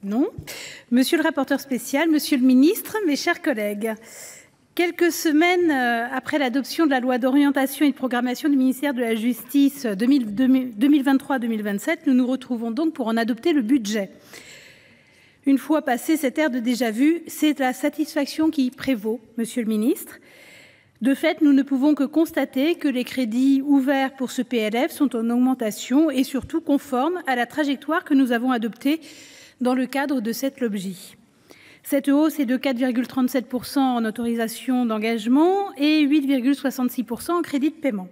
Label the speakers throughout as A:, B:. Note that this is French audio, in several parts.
A: Non. Monsieur le rapporteur spécial, Monsieur le ministre, mes chers collègues, quelques semaines après l'adoption de la loi d'orientation et de programmation du ministère de la Justice 2023-2027, nous nous retrouvons donc pour en adopter le budget. Une fois passé cette ère de déjà-vu, c'est la satisfaction qui prévaut, Monsieur le ministre. De fait, nous ne pouvons que constater que les crédits ouverts pour ce PLF sont en augmentation et surtout conformes à la trajectoire que nous avons adoptée dans le cadre de cette LOPJ. Cette hausse est de 4,37% en autorisations d'engagement et 8,66% en crédits de paiement.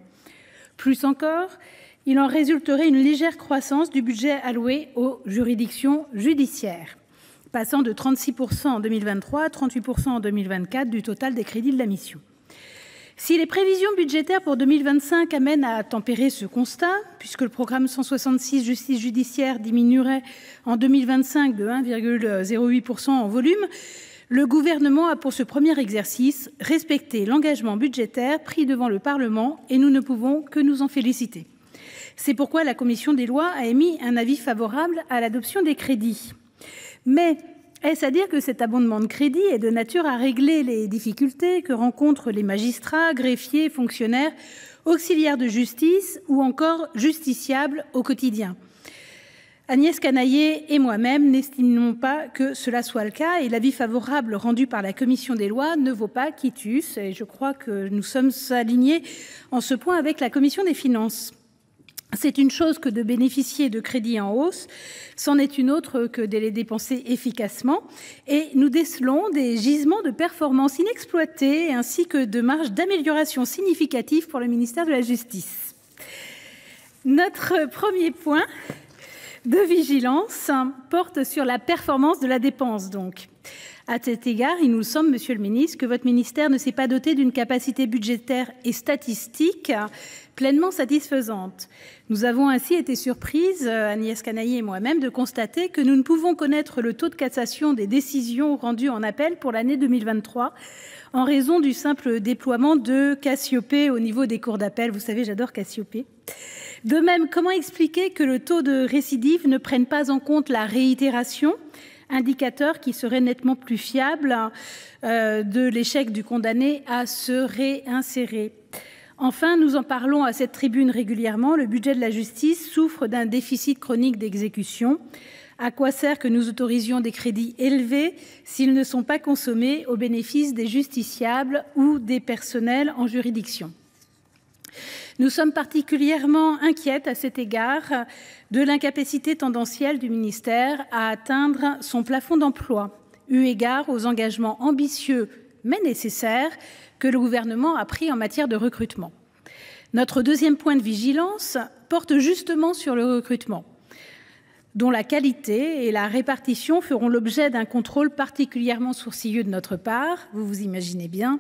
A: Plus encore, il en résulterait une légère croissance du budget alloué aux juridictions judiciaires, passant de 36% en 2023 à 38% en 2024 du total des crédits de la mission. Si les prévisions budgétaires pour 2025 amènent à tempérer ce constat, puisque le programme 166 Justice judiciaire diminuerait en 2025 de 1,08% en volume, le gouvernement a pour ce premier exercice respecté l'engagement budgétaire pris devant le Parlement et nous ne pouvons que nous en féliciter. C'est pourquoi la commission des lois a émis un avis favorable à l'adoption des crédits. Mais est-ce à dire que cet abondement de crédits est de nature à régler les difficultés que rencontrent les magistrats, greffiers, fonctionnaires, auxiliaires de justice ou encore justiciables au quotidien? Agnès Canayer et moi-même n'estimons pas que cela soit le cas et l'avis favorable rendu par la commission des lois ne vaut pas quitus et je crois que nous sommes alignés en ce point avec la commission des finances. C'est une chose que de bénéficier de crédits en hausse, c'en est une autre que de les dépenser efficacement. Et nous décelons des gisements de performance inexploités ainsi que de marges d'amélioration significatives pour le ministère de la Justice. Notre premier point de vigilance porte sur la performance de la dépense donc. À cet égard, il nous semble, Monsieur le ministre, que votre ministère ne s'est pas doté d'une capacité budgétaire et statistique pleinement satisfaisante. Nous avons ainsi été surprises, Agnès Canayer et moi-même, de constater que nous ne pouvons connaître le taux de cassation des décisions rendues en appel pour l'année 2023 en raison du simple déploiement de Cassiopée au niveau des cours d'appel. Vous savez, j'adore Cassiopée. De même, comment expliquer que le taux de récidive ne prenne pas en compte la réitération, indicateur qui serait nettement plus fiable de l'échec du condamné à se réinsérer? Enfin, nous en parlons à cette tribune régulièrement, le budget de la justice souffre d'un déficit chronique d'exécution. À quoi sert que nous autorisions des crédits élevés s'ils ne sont pas consommés au bénéfice des justiciables ou des personnels en juridiction? Nous sommes particulièrement inquiètes à cet égard de l'incapacité tendancielle du ministère à atteindre son plafond d'emploi, eu égard aux engagements ambitieux mais nécessaires que le gouvernement a pris en matière de recrutement. Notre deuxième point de vigilance porte justement sur le recrutement, dont la qualité et la répartition feront l'objet d'un contrôle particulièrement sourcilleux de notre part, vous vous imaginez bien.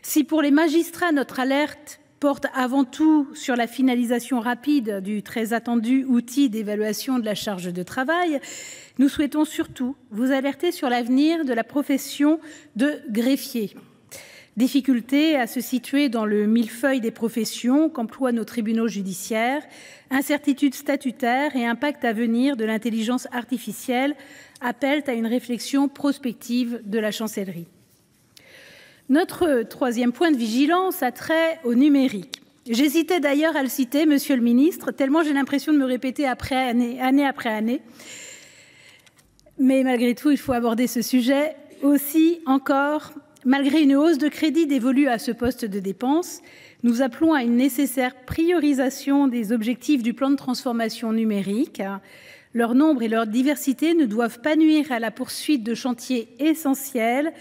A: Si pour les magistrats, notre alerte porte avant tout sur la finalisation rapide du très attendu outil d'évaluation de la charge de travail, nous souhaitons surtout vous alerter sur l'avenir de la profession de greffier. Difficulté à se situer dans le millefeuille des professions qu'emploient nos tribunaux judiciaires, incertitudes statutaires et impact à venir de l'intelligence artificielle appellent à une réflexion prospective de la chancellerie. Notre troisième point de vigilance a trait au numérique. J'hésitais d'ailleurs à le citer, Monsieur le ministre, tellement j'ai l'impression de me répéter année après année. Mais malgré tout, il faut aborder ce sujet aussi encore. Malgré une hausse de crédits dévolus à ce poste de dépense, nous appelons à une nécessaire priorisation des objectifs du plan de transformation numérique. Leur nombre et leur diversité ne doivent pas nuire à la poursuite de chantiers essentiels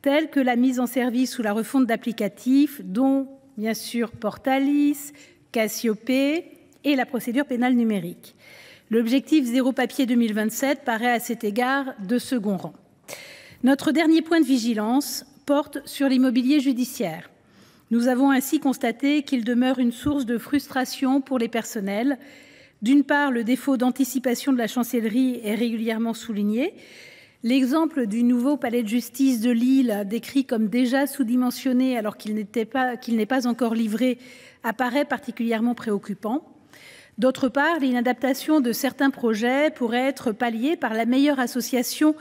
A: tels que la mise en service ou la refonte d'applicatifs, dont bien sûr Portalis, Cassiopée et la procédure pénale numérique. L'objectif zéro papier 2027 paraît à cet égard de second rang. Notre dernier point de vigilance porte sur l'immobilier judiciaire. Nous avons ainsi constaté qu'il demeure une source de frustration pour les personnels. D'une part, le défaut d'anticipation de la chancellerie est régulièrement souligné. L'exemple du nouveau palais de justice de Lille, décrit comme déjà sous-dimensionné alors qu'il n'est pas encore livré, apparaît particulièrement préoccupant. D'autre part, l'inadaptation de certains projets pourrait être palliée par la meilleure association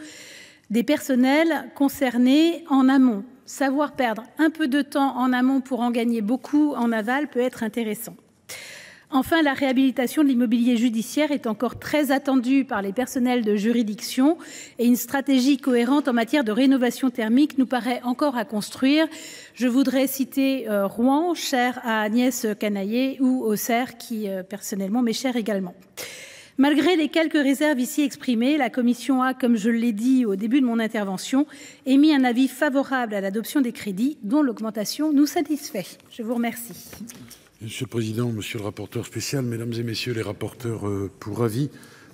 A: des personnels concernés en amont. Savoir perdre un peu de temps en amont pour en gagner beaucoup en aval peut être intéressant. Enfin, la réhabilitation de l'immobilier judiciaire est encore très attendue par les personnels de juridiction et une stratégie cohérente en matière de rénovation thermique nous paraît encore à construire. Je voudrais citer Rouen, cher à Agnès Canayer, ou Auxerre, qui personnellement m'est cher également. Malgré les quelques réserves ici exprimées, la Commission a, comme je l'ai dit au début de mon intervention, émis un avis favorable à l'adoption des crédits dont l'augmentation nous satisfait. Je vous remercie.
B: Monsieur le Président, Monsieur le rapporteur spécial, Mesdames et Messieurs les rapporteurs pour avis,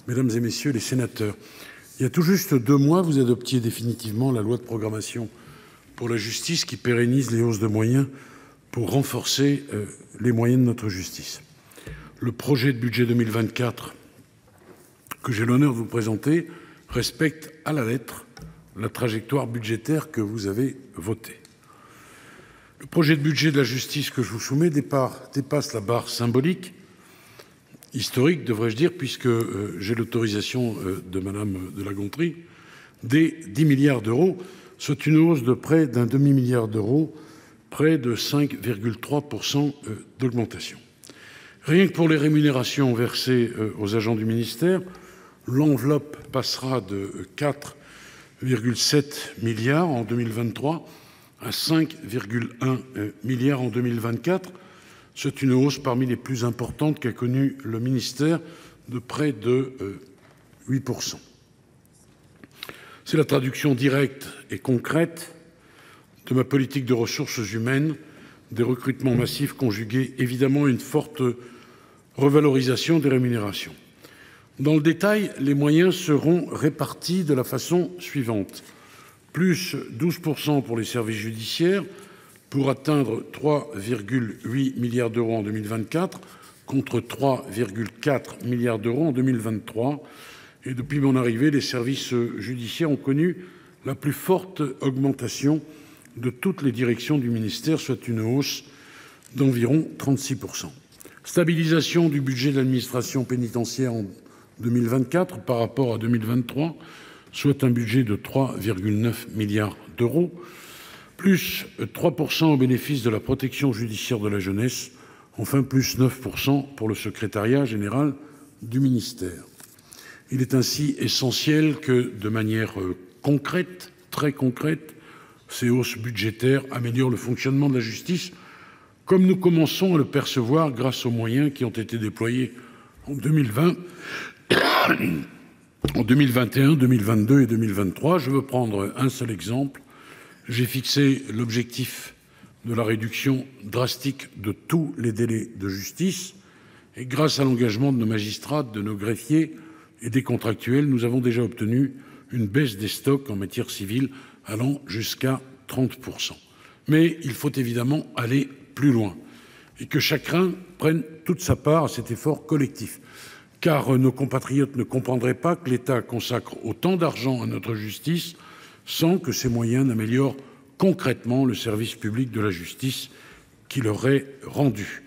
B: Mesdames et Messieurs les sénateurs, il y a tout juste 2 mois, vous adoptiez définitivement la loi de programmation pour la justice qui pérennise les hausses de moyens pour renforcer les moyens de notre justice. Le projet de budget 2024 que j'ai l'honneur de vous présenter respecte à la lettre la trajectoire budgétaire que vous avez votée. Le projet de budget de la justice que je vous soumets dépasse la barre symbolique, historique devrais-je dire, puisque j'ai l'autorisation de Madame de La Gontrie, des 10 milliards d'euros, soit une hausse de près d'un demi-milliard d'euros, près de 5,3% d'augmentation. Rien que pour les rémunérations versées aux agents du ministère, l'enveloppe passera de 4,7 milliards en 2023 à 5,1 milliards en 2024. C'est une hausse parmi les plus importantes qu'a connue le ministère, de près de 8%. C'est la traduction directe et concrète de ma politique de ressources humaines, des recrutements massifs conjugués évidemment à une forte revalorisation des rémunérations. Dans le détail, les moyens seront répartis de la façon suivante. Plus 12% pour les services judiciaires, pour atteindre 3,8 milliards d'euros en 2024, contre 3,4 milliards d'euros en 2023. Et depuis mon arrivée, les services judiciaires ont connu la plus forte augmentation de toutes les directions du ministère, soit une hausse d'environ 36%. Stabilisation du budget de l'administration pénitentiaire en 2024 par rapport à 2023, soit un budget de 3,9 milliards d'euros, plus 3% au bénéfice de la protection judiciaire de la jeunesse, enfin plus 9% pour le secrétariat général du ministère. Il est ainsi essentiel que, de manière concrète, très concrète, ces hausses budgétaires améliorent le fonctionnement de la justice, comme nous commençons à le percevoir grâce aux moyens qui ont été déployés en 2020, en 2021, 2022 et 2023. Je veux prendre un seul exemple. J'ai fixé l'objectif de la réduction drastique de tous les délais de justice et grâce à l'engagement de nos magistrats, de nos greffiers et des contractuels, nous avons déjà obtenu une baisse des stocks en matière civile allant jusqu'à 30%. Mais il faut évidemment aller plus loin et que chacun prenne toute sa part à cet effort collectif. Car nos compatriotes ne comprendraient pas que l'État consacre autant d'argent à notre justice sans que ces moyens n'améliorent concrètement le service public de la justice qui leur est rendu.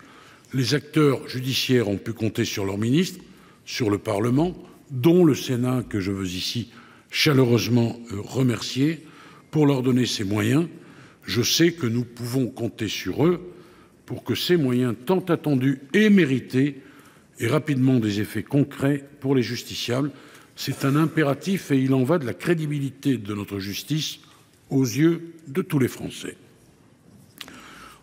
B: Les acteurs judiciaires ont pu compter sur leurs ministres, sur le Parlement, dont le Sénat, que je veux ici chaleureusement remercier, pour leur donner ces moyens. Je sais que nous pouvons compter sur eux pour que ces moyens tant attendus et mérités aient rapidement des effets concrets pour les justiciables. C'est un impératif et il en va de la crédibilité de notre justice aux yeux de tous les Français.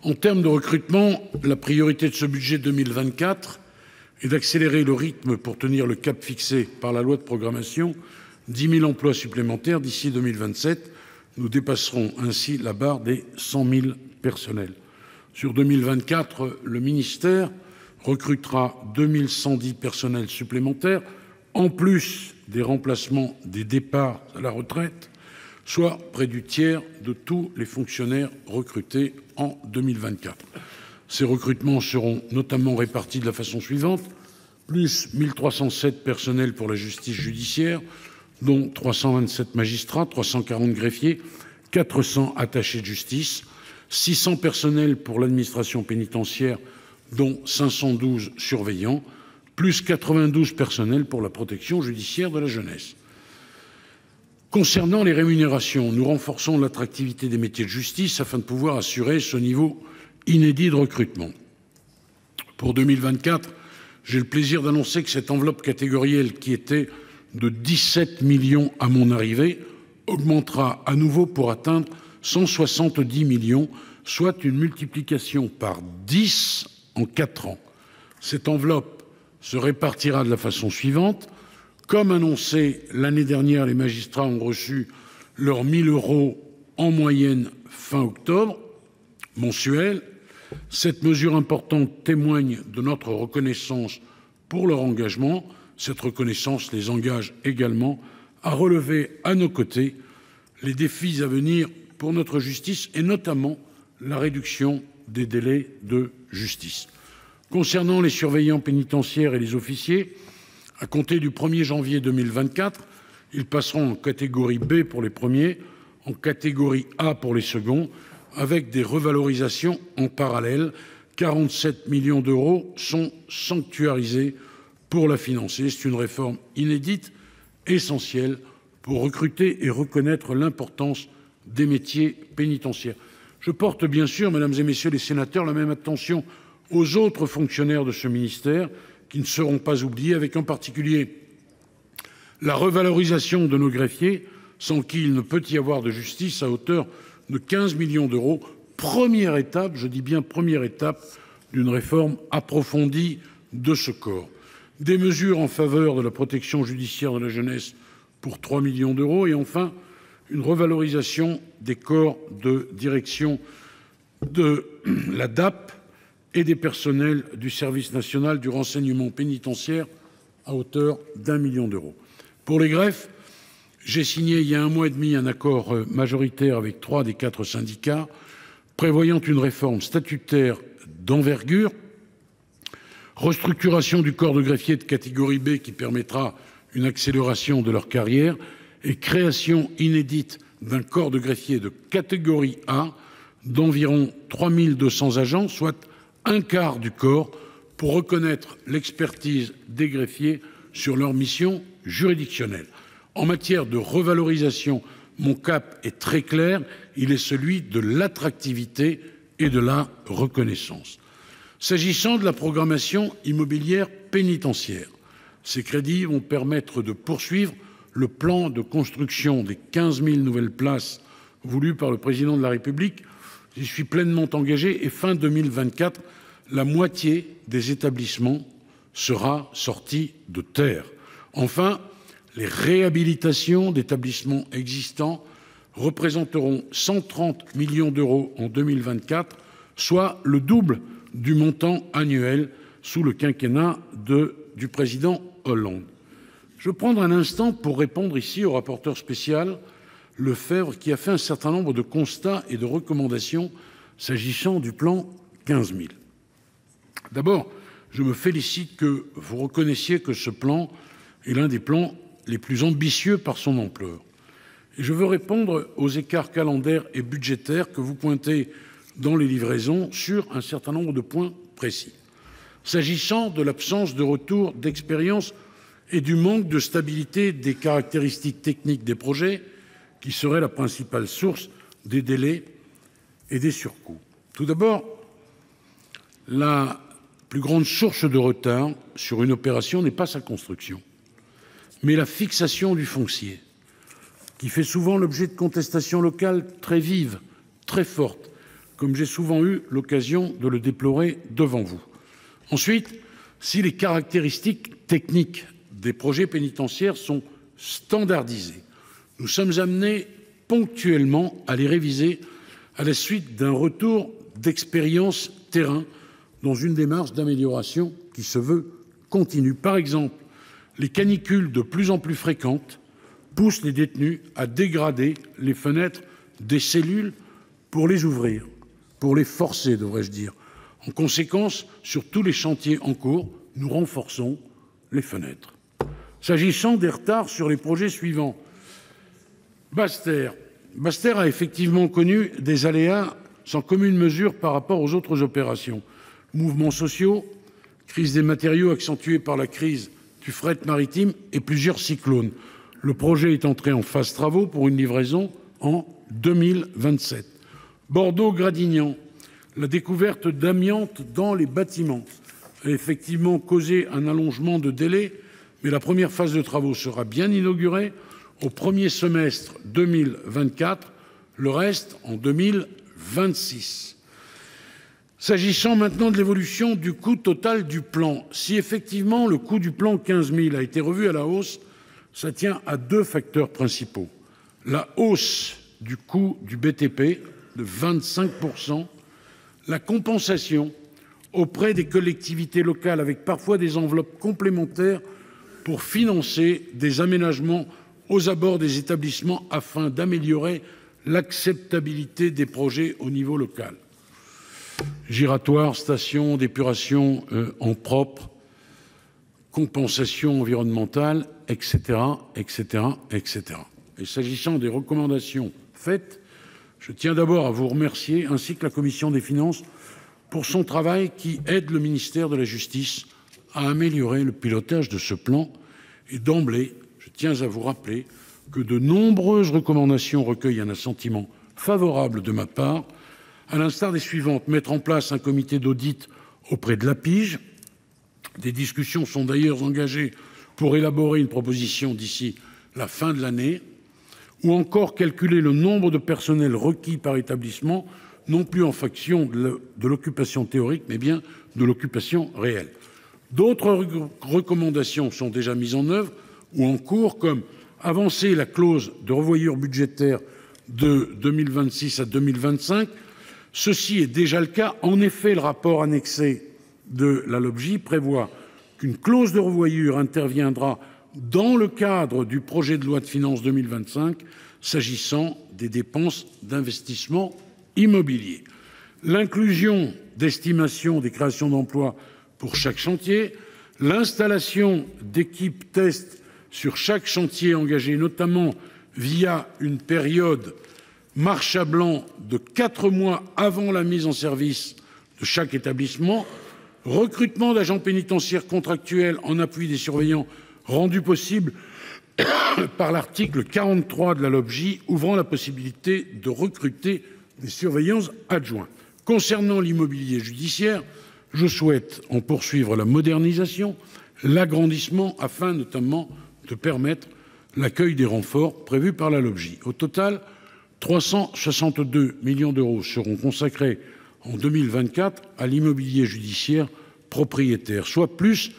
B: En termes de recrutement, la priorité de ce budget 2024 est d'accélérer le rythme pour tenir le cap fixé par la loi de programmation, 10 000 emplois supplémentaires d'ici 2027. Nous dépasserons ainsi la barre des 100 000 personnels. Sur 2024, le ministère recrutera 2 110 personnels supplémentaires, en plus des remplacements des départs à la retraite, soit près du tiers de tous les fonctionnaires recrutés en 2024. Ces recrutements seront notamment répartis de la façon suivante: plus 1307 personnels pour la justice judiciaire, dont 327 magistrats, 340 greffiers, 400 attachés de justice, 600 personnels pour l'administration pénitentiaire, dont 512 surveillants, plus 92 personnels pour la protection judiciaire de la jeunesse. Concernant les rémunérations, nous renforçons l'attractivité des métiers de justice afin de pouvoir assurer ce niveau inédit de recrutement. Pour 2024, j'ai le plaisir d'annoncer que cette enveloppe catégorielle, qui était de 17 millions à mon arrivée, augmentera à nouveau pour atteindre 170 millions, soit une multiplication par 10 en 4 ans. Cette enveloppe se répartira de la façon suivante. Comme annoncé l'année dernière, les magistrats ont reçu leurs 1 000 € en moyenne fin octobre, mensuel. Cette mesure importante témoigne de notre reconnaissance pour leur engagement. Cette reconnaissance les engage également à relever à nos côtés les défis à venir pour notre justice et notamment la réduction des délais de justice. Concernant les surveillants pénitentiaires et les officiers, à compter du 1er janvier 2024, ils passeront en catégorie B pour les premiers, en catégorie A pour les seconds, avec des revalorisations en parallèle. 47 millions d'euros sont sanctuarisés pour la financer. C'est une réforme inédite, essentielle pour recruter et reconnaître l'importance des métiers pénitentiaires. Je porte bien sûr, mesdames et messieurs les sénateurs, la même attention aux autres fonctionnaires de ce ministère qui ne seront pas oubliés, avec en particulier la revalorisation de nos greffiers, sans qui il ne peut y avoir de justice, à hauteur de 15 millions d'euros. Première étape, je dis bien première étape, d'une réforme approfondie de ce corps. Des mesures en faveur de la protection judiciaire de la jeunesse pour 3 millions d'euros et enfin une revalorisation des corps de direction de la DAP et des personnels du service national du renseignement pénitentiaire à hauteur d'1 million d'euros. Pour les greffes, j'ai signé il y a 1 mois et demi un accord majoritaire avec 3 des 4 syndicats prévoyant une réforme statutaire d'envergure, restructuration du corps de greffiers de catégorie B qui permettra une accélération de leur carrière et création inédite d'un corps de greffiers de catégorie A d'environ 3 200 agents, soit un quart du corps, pour reconnaître l'expertise des greffiers sur leur mission juridictionnelle. En matière de revalorisation, mon cap est très clair, il est celui de l'attractivité et de la reconnaissance. S'agissant de la programmation immobilière pénitentiaire, ces crédits vont permettre de poursuivre le plan de construction des 15 000 nouvelles places voulu par le Président de la République. J'y suis pleinement engagé et fin 2024, la moitié des établissements sera sortie de terre. Enfin, les réhabilitations d'établissements existants représenteront 130 millions d'euros en 2024, soit le double du montant annuel sous le quinquennat du président Hollande. Je veux prendre un instant pour répondre ici au rapporteur spécial Lefèvre, qui a fait un certain nombre de constats et de recommandations s'agissant du plan 15 000. D'abord, je me félicite que vous reconnaissiez que ce plan est l'un des plans les plus ambitieux par son ampleur. Et je veux répondre aux écarts calendaires et budgétaires que vous pointez dans les livraisons sur un certain nombre de points précis. S'agissant de l'absence de retour d'expérience et du manque de stabilité des caractéristiques techniques des projets, qui serait la principale source des délais et des surcoûts. Tout d'abord, la plus grande source de retard sur une opération n'est pas sa construction, mais la fixation du foncier, qui fait souvent l'objet de contestations locales très vives, très fortes, comme j'ai souvent eu l'occasion de le déplorer devant vous. Ensuite, si les caractéristiques techniques des projets pénitentiaires sont standardisées, nous sommes amenés ponctuellement à les réviser à la suite d'un retour d'expérience terrain dans une démarche d'amélioration qui se veut continue. Par exemple, les canicules de plus en plus fréquentes poussent les détenus à dégrader les fenêtres des cellules pour les ouvrir, pour les forcer, devrais-je dire. En conséquence, sur tous les chantiers en cours, nous renforçons les fenêtres. S'agissant des retards sur les projets suivants, Basse-Terre a effectivement connu des aléas sans commune mesure par rapport aux autres opérations. Mouvements sociaux, crise des matériaux accentuée par la crise du fret maritime et plusieurs cyclones. Le projet est entré en phase travaux pour une livraison en 2027. Bordeaux-Gradignan, la découverte d'amiante dans les bâtiments a effectivement causé un allongement de délai, mais la première phase de travaux sera bien inaugurée au premier semestre 2024, le reste en 2026. S'agissant maintenant de l'évolution du coût total du plan, si effectivement le coût du plan 15 000 a été revu à la hausse, ça tient à deux facteurs principaux. La hausse du coût du BTP de 25%, la compensation auprès des collectivités locales avec parfois des enveloppes complémentaires pour financer des aménagements aux abords des établissements afin d'améliorer l'acceptabilité des projets au niveau local. Giratoires, stations d'épuration en propre, compensation environnementale, etc., etc., etc. Et s'agissant des recommandations faites, je tiens d'abord à vous remercier, ainsi que la Commission des finances, pour son travail qui aide le ministère de la Justice à améliorer le pilotage de ce plan. Et d'emblée, je tiens à vous rappeler que de nombreuses recommandations recueillent un assentiment favorable de ma part, à l'instar des suivantes: mettre en place un comité d'audit auprès de l'APIGE. Des discussions sont d'ailleurs engagées pour élaborer une proposition d'ici la fin de l'année, ou encore calculer le nombre de personnels requis par établissement, non plus en fonction de l'occupation théorique, mais bien de l'occupation réelle. D'autres recommandations sont déjà mises en œuvre ou en cours, comme avancer la clause de revoyure budgétaire de 2026 à 2025. Ceci est déjà le cas. En effet, le rapport annexé de la LOPJ prévoit qu'une clause de revoyure interviendra dans le cadre du projet de loi de finances 2025, s'agissant des dépenses d'investissement immobilier. L'inclusion d'estimations des créations d'emplois pour chaque chantier, l'installation d'équipes tests sur chaque chantier engagé, notamment via une période marche à blanc de 4 mois avant la mise en service de chaque établissement, recrutement d'agents pénitentiaires contractuels en appui des surveillants rendu possible par l'article 43 de la LOPJ, ouvrant la possibilité de recruter des surveillants adjoints. Concernant l'immobilier judiciaire, je souhaite en poursuivre la modernisation, l'agrandissement, afin notamment de permettre l'accueil des renforts prévus par la LOPJ. Au total, 362 millions d'euros seront consacrés en 2024 à l'immobilier judiciaire propriétaire, soit plus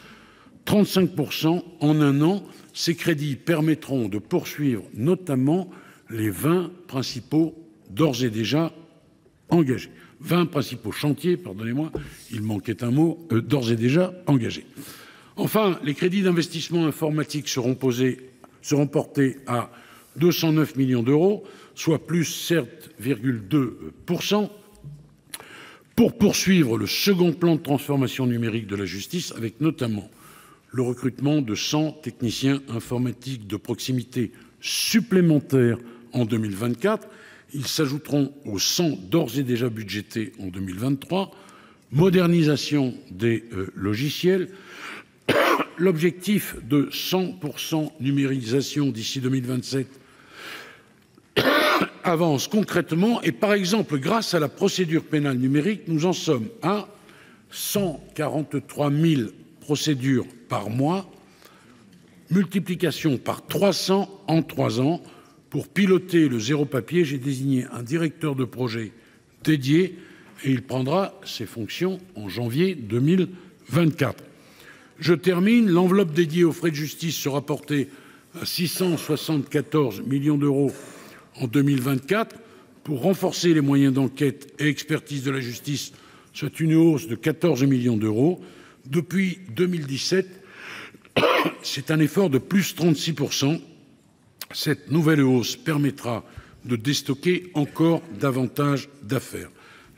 B: 35% en un an. Ces crédits permettront de poursuivre notamment les 20 principaux d'ores et déjà engagés. 20 principaux chantiers, pardonnez-moi, il manquait un mot, d'ores et déjà engagés. Enfin, les crédits d'investissement informatique seront portés à 209 millions d'euros, soit plus 7,2%, pour poursuivre le second plan de transformation numérique de la justice, avec notamment le recrutement de 100 techniciens informatiques de proximité supplémentaires en 2024. Ils s'ajouteront aux 100 d'ores et déjà budgétés en 2023. Modernisation des logiciels. L'objectif de 100% numérisation d'ici 2027 avance concrètement et, par exemple, grâce à la procédure pénale numérique, nous en sommes à 143 000 procédures par mois, multiplication par 300 en 3 ans. Pour piloter le zéro papier, j'ai désigné un directeur de projet dédié et il prendra ses fonctions en janvier 2024. Je termine. L'enveloppe dédiée aux frais de justice sera portée à 674 millions d'euros en 2024 pour renforcer les moyens d'enquête et expertise de la justice, soit une hausse de 14 millions d'euros. Depuis 2017, c'est un effort de plus 36%. Cette nouvelle hausse permettra de déstocker encore davantage d'affaires.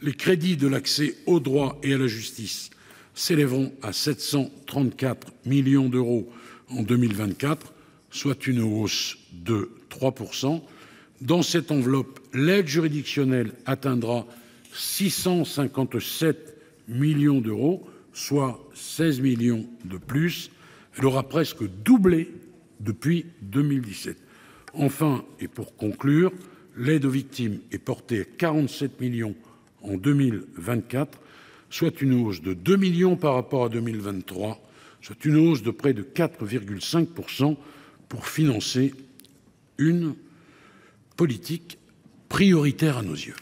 B: Les crédits de l'accès au droit et à la justice s'élèveront à 734 millions d'euros en 2024, soit une hausse de 3%. Dans cette enveloppe, l'aide juridictionnelle atteindra 657 millions d'euros, soit 16 millions de plus. Elle aura presque doublé depuis 2017. Enfin, et pour conclure, l'aide aux victimes est portée à 47 millions en 2024, soit une hausse de 2 millions par rapport à 2023, soit une hausse de près de 4,5% pour financer une politique prioritaire à nos yeux.